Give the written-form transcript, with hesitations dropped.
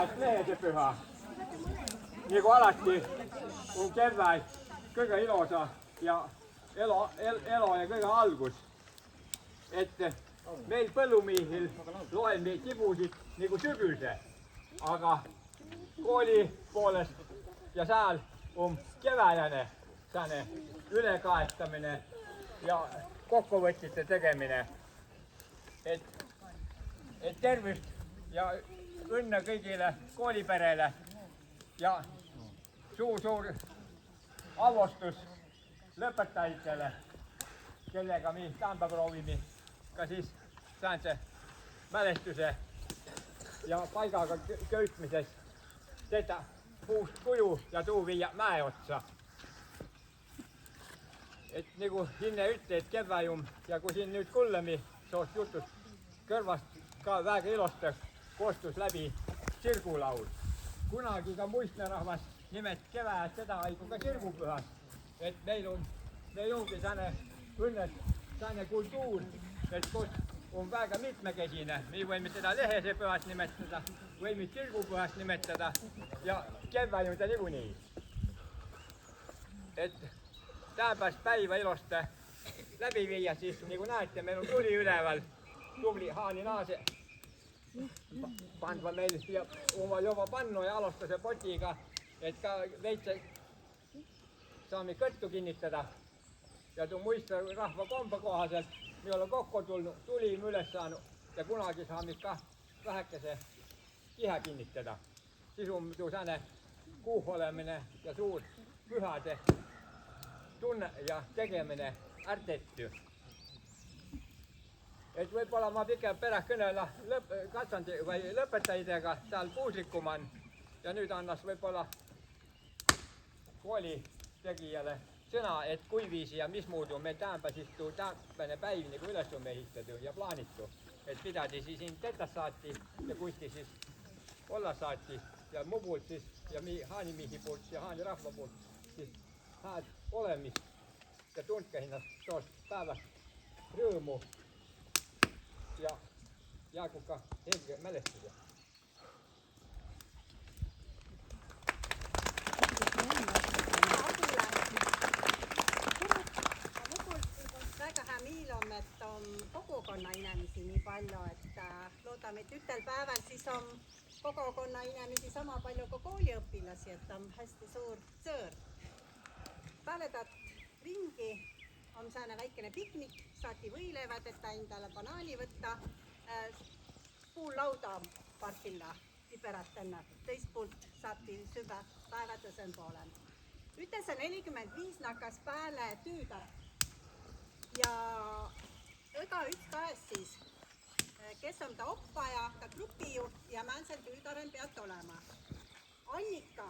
päevast lehesepüha. Nagu alati on kevväi kõige ilosa ja elo ja kõige algus. Et meil põllumehil loen neid tibusid nagu sügise, aga kooli poolest ja sääl on keväjane säne ülekaetamine ja kokkuvõtjate tegemine. Et tervist ja õnne kõigile kooliperele ja suur avastus lõpetajatele, kellega me täna proovime ka siis säänse mälestuse ja paigaga köitmises teha puust kuju ja tuu viia mäe otsa. Et nagu Hinne ütle, et kevväjum ja kui siin nüüd kullemi soost jutust kõrvast ka väga ilosta koostus läbi sirgulaul. Kunagi ka muistnerahvas nimet kevää seda aigu ka sirgupühas. Et meil ongi säne õnnes säne kultuur, et kus on väga mitmekesine. Me võime teda lehesepühas nimetada, võime sirgupühas nimetada ja kevväi on ta niikuinii. Et tänapäevast päiva ilosta läbi viia, siis nagu näete, meil on tuli üleval, tubli Haani naase pandva meil ja oma juba pannu ja alustase potiga, et ka veitse saame kõttu kinnitada. Ja tuu muista rahva komba kohaselt me oleme kokku tulnud, tulime üles saanud ja kunagi saame ka vähekese kihe kinnitada. Siis on tuu säne kuuh olemine ja suur pühade tunne ja tegemine ärtetty. Et võib-olla ma pikem perä kõnela katsandi või lõpetajatega seal puuslikuman ja nüüd annas võib-olla kooli tegijale sõna, et kui viisi ja mismoodi meil täänpä siis tuu täänpäine päiv nagu üles on ehitatud ja plaanitu. Et pidadi siis siin tetas saati ja kusti siis olla saati ja mu poolt siis ja Haanimihi poolt ja Haani rahva poolt siis hääd olemist ja tundke hinnast toost päevast rõõmu ja jäägu ka helge mälestuse. Väga hea miil on, et on kogukonna inimesi nii palju, et loodame, et ütel päeval siis on kogukonna inimesi sama palju kui kooliõpilasi, et on hästi suur sõõr. Päevedat ringi on sääne väikene piknik, saati võileivad, et endale banaani võtta, puullauda parkilla iperatena, teist poolt saati süvä päevätösen poolel. Ütese 45 nakkas pääle tüüda ja iga üks käes siis, kes on ta oppaja, ta grupijuht ja mänsel tüüdaren pealt olema. Annika